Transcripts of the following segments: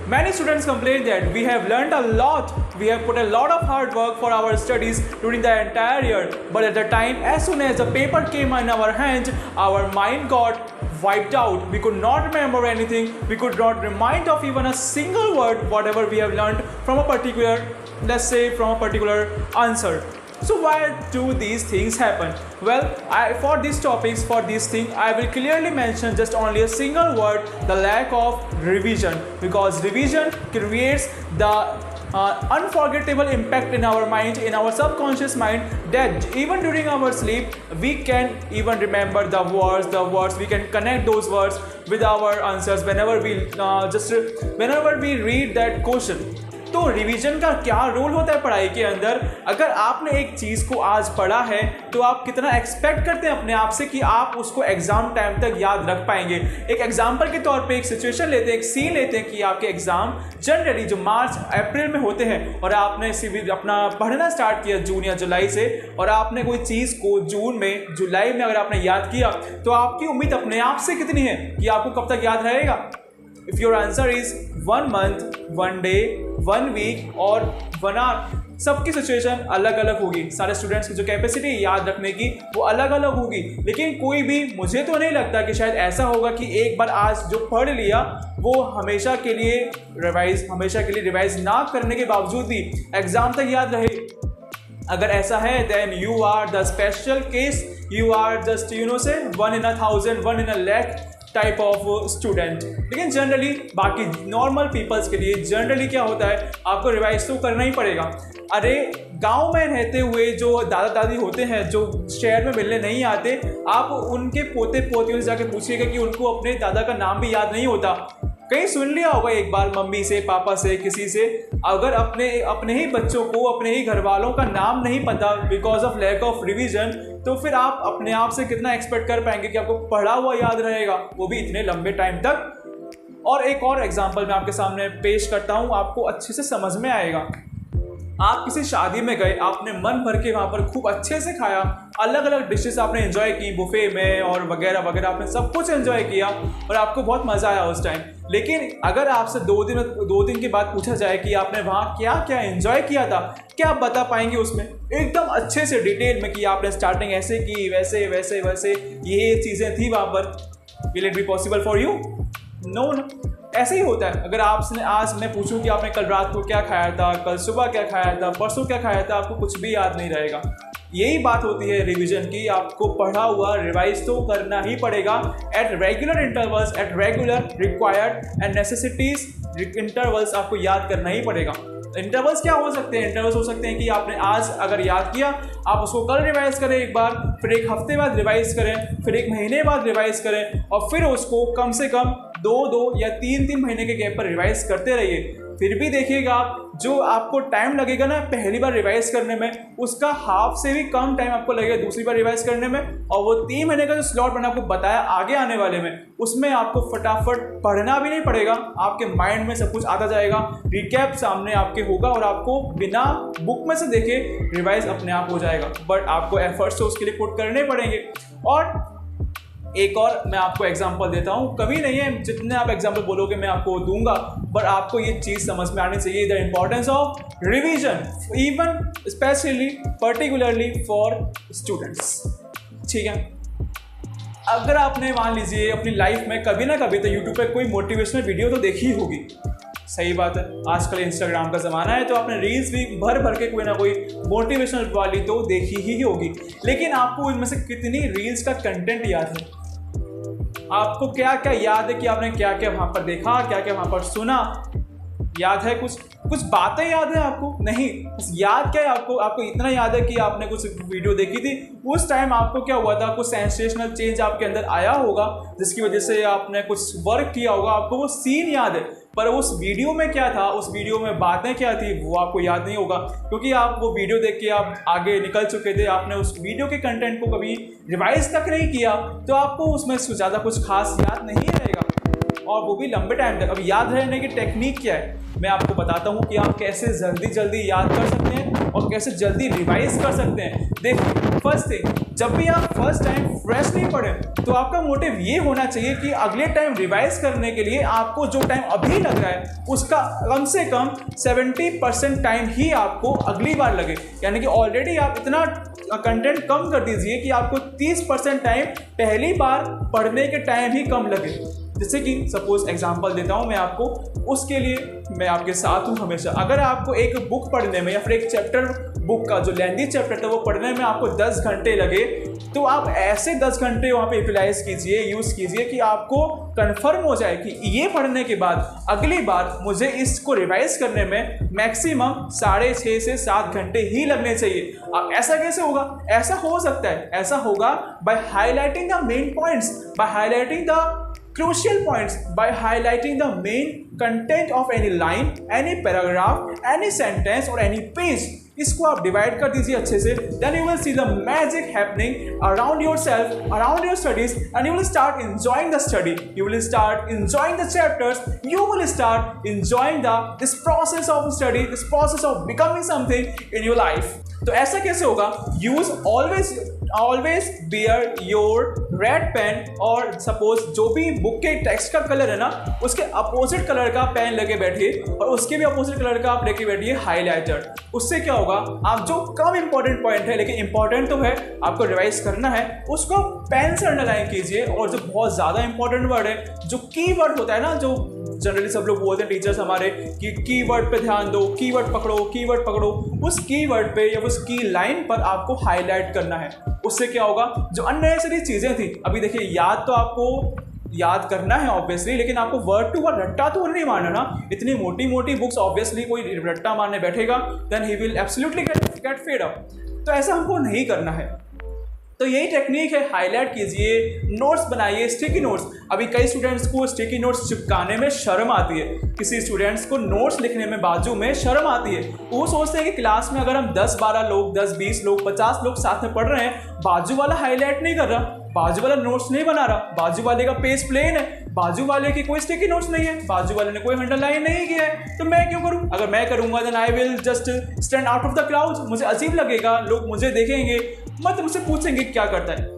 Many students complain that we have learned a lot, we have put a lot of hard work for our studies during the entire year, but at the time, as soon as the paper came in our hands, our mind got wiped out. We could not remember anything, we could not remind of even a single word whatever we have learned from a particular, let's say from a particular answer. So why do these things happen? Well, for these topics, for these things, I will clearly mention just only a single word, the lack of revision, because revision creates the unforgettable impact in our mind, in our subconscious mind, that even during our sleep we can even remember the words, we can connect those words with our answers whenever we read that question. तो revision का क्या role होता है पढ़ाई के अंदर? अगर आपने एक चीज़ को आज पढ़ा है तो आप कितना एक्सपेक्ट करते हैं अपने आप से कि आप उसको एग्जाम टाइम तक याद रख पाएंगे। एक एग्जांपल के तौर पे एक सिचुएशन लेते हैं, एक सीन लेते हैं कि आपके एग्जाम जनरली जो मार्च अप्रैल में होते हैं और आपने अपना पढ़ना स्टार्ट किया जून या जुलाई से, और आपने कोई चीज़ को जून में जुलाई में अगर आपने याद किया तो आपकी उम्मीद अपने आप से कितनी है कि आपको कब तक याद रहेगा? If your answer is 1 month, 1 day, 1 week और 1 hour, सबकी सिचुएशन अलग अलग होगी। सारे स्टूडेंट्स की जो कैपेसिटी याद रखने की वो अलग अलग होगी, लेकिन कोई भी, मुझे तो नहीं लगता कि शायद ऐसा होगा कि एक बार आज जो पढ़ लिया वो हमेशा के लिए रिवाइज ना करने के बावजूद भी एग्जाम तक याद रहे। अगर ऐसा है then you are the special case, you are just say 1 in 1,000, 1 in 1,00,000 type of student. लेकिन जनरली बाकी नॉर्मल पीपल्स के लिए जनरली क्या होता है, आपको रिवाइज तो करना ही पड़ेगा। अरे गांव में रहते हुए जो दादा दादी होते हैं, जो शहर में मिलने नहीं आते, आप उनके पोते पोतियों से जाके पूछिएगा कि उनको अपने दादा का नाम भी याद नहीं होता। कहीं सुन लिया होगा एक बार मम्मी से, पापा से, किसी से, अगर अपने ही बच्चों को, अपने ही घर वालों का नाम नहीं पता because of lack of revision, तो फिर आप अपने आप से कितना एक्सपेक्ट कर पाएंगे कि आपको पढ़ा हुआ याद रहेगा, वो भी इतने लंबे टाइम तक। और एक और एग्जांपल मैं आपके सामने पेश करता हूँ, आपको अच्छे से समझ में आएगा। आप किसी शादी में गए, आपने मन भर के वहाँ पर खूब अच्छे से खाया, अलग अलग डिशेस आपने एंजॉय की बुफे में और वगैरह वगैरह, आपने सब कुछ एंजॉय किया और आपको बहुत मज़ा आया उस टाइम। लेकिन अगर आपसे 2 दिन के बाद पूछा जाए कि आपने वहाँ क्या क्या एंजॉय किया था, क्या आप बता पाएंगे उसमें एकदम अच्छे से डिटेल में कि आपने स्टार्टिंग ऐसे की, वैसे वैसे वैसे ये चीज़ें थी वहाँ पर? Will it be possible for you? No. ऐसे ही होता है। अगर आपने आज मैं पूछूं कि आपने कल रात को क्या खाया था, कल सुबह क्या खाया था, परसों क्या खाया था, आपको कुछ भी याद नहीं रहेगा। यही बात होती है रिवीजन की, आपको पढ़ा हुआ रिवाइज तो करना ही पड़ेगा at regular intervals, at regular required and necessities intervals आपको याद करना ही पड़ेगा। इंटरवल्स क्या हो सकते हैं? इंटरवल्स हो सकते हैं कि आपने आज अगर याद किया, आप उसको कल रिवाइज करें एक बार, फिर एक हफ्ते बाद रिवाइज करें, फिर 1 महीने बाद रिवाइज करें, और फिर उसको कम से कम 2 या 3 महीने के गैप पर रिवाइज करते रहिए। फिर भी देखिएगा जो आपको टाइम लगेगा ना पहली बार रिवाइज करने में, उसका हाफ से भी कम टाइम आपको लगेगा दूसरी बार रिवाइज करने में। और वो 3 महीने का जो स्लॉट मैंने आपको बताया आगे आने वाले में, उसमें आपको फटाफट पढ़ना भी नहीं पड़ेगा, आपके माइंड में सब कुछ आता जाएगा, रिकैप सामने आपके होगा और आपको बिना बुक में से देखे रिवाइज अपने आप हो जाएगा। बट आपको एफर्ट्स तो उसके लिए पुट करने पड़ेंगे। और एक और मैं आपको एग्जांपल देता हूँ, कभी नहीं है जितने आप एग्जांपल बोलोगे मैं आपको दूंगा, बट आपको ये चीज़ समझ में आनी चाहिए, the importance of revision, even specially particularly for students. ठीक है, अगर आपने मान लीजिए अपनी लाइफ में कभी ना कभी तो यूट्यूब पे कोई मोटिवेशनल वीडियो तो देखी होगी, सही बात है, आजकल इंस्टाग्राम का ज़माना है तो आपने रील्स भी भर भर के कोई ना कोई मोटिवेशनल वाली तो देखी ही होगी। लेकिन आपको इनमें से कितनी रील्स का कंटेंट याद है? आपको क्या क्या याद है कि आपने क्या क्या वहाँ पर देखा, क्या क्या वहाँ पर सुना? याद है? कुछ बातें याद है आपको? नहीं। याद क्या है आपको इतना याद है कि आपने कुछ वीडियो देखी थी, उस टाइम आपको क्या हुआ था, कुछ सेंसेशनल चेंज आपके अंदर आया होगा जिसकी वजह से आपने कुछ वर्क किया होगा, आपको वो सीन याद है, पर उस वीडियो में क्या था, उस वीडियो में बातें क्या थी, वो आपको याद नहीं होगा, क्योंकि आप वो वीडियो देख के आप आगे निकल चुके थे, आपने उस वीडियो के कंटेंट को कभी रिवाइज तक नहीं किया, तो आपको उसमें ज़्यादा कुछ खास याद नहीं रहेगा, और वो भी लंबे टाइम तक। अब याद रहने की टेक्निक क्या है, मैं आपको बताता हूँ कि आप कैसे जल्दी याद कर सकते हैं और कैसे जल्दी रिवाइज कर सकते हैं। देखिए, फर्स्ट थिंग, जब भी आप फर्स्ट टाइम फ्रेशली पढ़ें तो आपका मोटिव ये होना चाहिए कि अगले टाइम रिवाइज करने के लिए आपको जो टाइम अभी लग रहा है उसका कम से कम 70% टाइम ही आपको अगली बार लगे। यानी कि ऑलरेडी आप इतना कंटेंट कम कर दीजिए कि आपको 30% टाइम पहली बार पढ़ने के टाइम ही कम लगे। जैसे कि सपोज एग्जांपल देता हूँ मैं आपको, उसके लिए मैं आपके साथ हूँ हमेशा। अगर आपको एक बुक पढ़ने में या फिर एक चैप्टर बुक का जो लेंथी चैप्टर था वो पढ़ने में आपको 10 घंटे लगे, तो आप ऐसे 10 घंटे वहाँ पे यूटिलाइज कीजिए, यूज़ कीजिए कि आपको कंफर्म हो जाए कि ये पढ़ने के बाद अगली बार मुझे इसको रिवाइज करने में मैक्सिमम 6.5 से 7 घंटे ही लगने चाहिए। अब ऐसा कैसे होगा? ऐसा हो सकता है, ऐसा होगा by highlighting the main points, by highlighting the crucial points, by highlighting the main content of any line, any paragraph, any sentence or any page। इसको आप डिवाइड कर दीजिए अच्छे से, then you will see the magic happening around yourself, around your studies, and you will start enjoying the study, you will start enjoying the chapters, you will start enjoying this process of study, this process of becoming something in your life। तो ऐसा कैसे होगा? Use always bear your red pen, और suppose जो भी book के text का colour है ना उसके अपोजिट कलर का पेन लेके बैठिए, और उसके भी अपोजिट कलर का आप लेके बैठिए हाईलाइटर। उससे क्या होगा? आप जो कम इंपॉर्टेंट पॉइंट है लेकिन इंपॉर्टेंट तो है, आपको रिवाइज करना है, उसको पेन से अंडरलाइन कीजिए। और जो बहुत ज़्यादा इंपॉर्टेंट वर्ड है, जो की वर्ड होता है ना, जो जनरली सब लोग बोलते हैं टीचर्स हमारे कि कीवर्ड पे ध्यान दो, कीवर्ड पकड़ो, उस कीवर्ड पे या उस की लाइन पर आपको हाईलाइट करना है। उससे क्या होगा? जो अननेसेसरी चीज़ें थी, अभी देखिए याद तो आपको याद करना है ऑब्वियसली, लेकिन आपको वर्ड टू वर्ड रट्टा तो नहीं मारना ना। इतनी मोटी मोटी बुक्स ऑब्वियसली कोई रट्टा मारने बैठेगा then he will absolutely get fed up. तो ऐसा हमको नहीं करना है। तो यही टेक्निक है, हाईलाइट कीजिए, नोट्स बनाइए, स्टिकी नोट्स। अभी कई स्टूडेंट्स को स्टिकी नोट्स चिपकाने में शर्म आती है, किसी स्टूडेंट्स को नोट्स लिखने में बाजू में शर्म आती है। वो सोचते हैं कि क्लास में अगर हम 10-12 लोग, 10-20 लोग, 50 लोग साथ में पढ़ रहे हैं, बाजू वाला हाईलाइट नहीं कर रहा, बाजू वाला नोट्स नहीं बना रहा, बाजू वाले का पेज प्लेन है, बाजू वाले की कोई स्टिकी नोट्स नहीं है, बाजू वाले ने कोई अंडरलाइन नहीं किया है, तो मैं क्यों करूं? अगर मैं करूंगा then I will just stand out of the crowd. मुझे अजीब लगेगा, लोग मुझे देखेंगे, मतलब मुझसे पूछेंगे क्या करता है।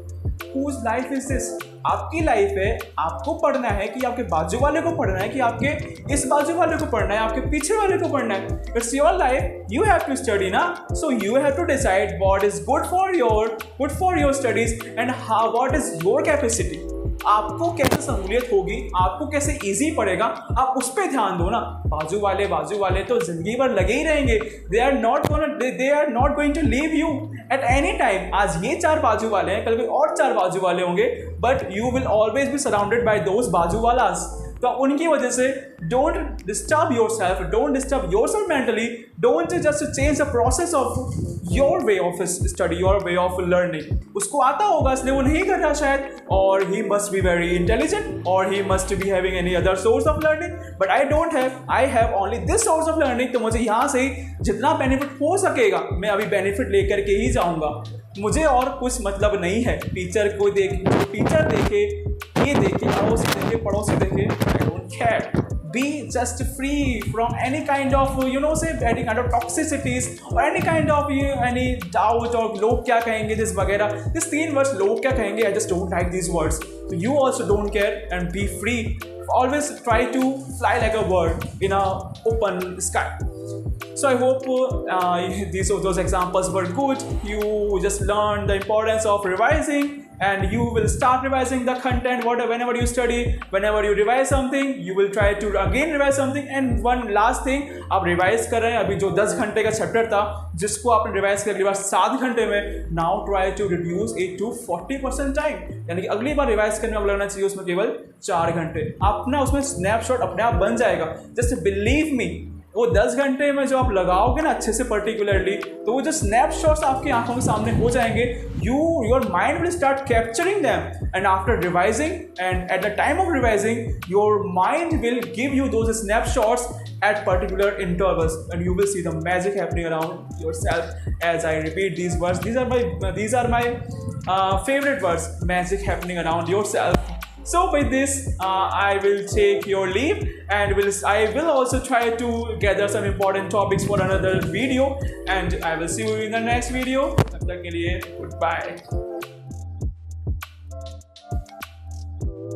Whose life is this? आपकी लाइफ है, आपको पढ़ना है कि आपके बाजू वाले को पढ़ना है कि आपके इस बाजू वाले को पढ़ना है, आपके पीछे वाले को पढ़ना है। It's your life, you have to study ना, so you have to decide what is good for your studies and how what is your capacity. आपको कैसे सहूलियत होगी, आपको कैसे इजी पड़ेगा, आप उस पर ध्यान दो ना। बाजू वाले तो जिंदगी भर लगे ही रहेंगे। They are not going to leave you at any time. आज ये 4 बाजू वाले हैं, कल कोई और 4 बाजू वाले होंगे, but you will always be surrounded by those बाजू वालास। तो उनकी वजह से don't disturb yourself mentally, don't just change the process of your way of study, your way of learning. उसको आता होगा इसलिए वो नहीं कर रहा शायद, और he must be very intelligent, और he must be having any other source of learning, but I have only this source of learning. तो मुझे यहाँ से जितना बेनिफिट हो सकेगा मैं अभी बेनिफिट लेकर के ही जाऊँगा। मुझे और कुछ मतलब नहीं है। टीचर देखे, ये देखे, पड़ोसी देखे, I don't care. Be just free from any kind of any kind of toxicities or any kind of any doubt or लोग क्या कहेंगे this वगैरह। This 3 words लोग क्या कहेंगे, I just don't like these words. So you also don't care and be free. Always try to fly like a bird in a open sky. So I hope those examples were good. You just learned the importance of revising, and you will start revising the content whenever you study. Whenever you revise something, you will try to again revise something. And one last thing, आप revise कर रहे हैं, अभी जो 10 घंटे का chapter था जिसको आपने रिवाइज कर लिया 7 घंटे में, now try to reduce it to 40% time. यानी कि अगली बार रिवाइज करने में लगना चाहिए उसमें केवल 4 घंटे। अपना उसमें स्नैपशॉट अपने आप बन जाएगा। जस्ट बिलीव मी, वो 10 घंटे में जो आप लगाओगे ना अच्छे से पर्टिकुलरली, तो वो जो स्नैपशॉट्स आपकी आंखों के सामने हो जाएंगे, your mind will start capturing them, and after revising and at the time of revising your mind will give you those snapshots at particular intervals, and you will see the magic happening around yourself. As I repeat these words, these are my favorite words, magic happening around yourself. So with this, I will take your leave, and I will also try to gather some important topics for another video, and I will see you in the next video. तब तक के लिए goodbye.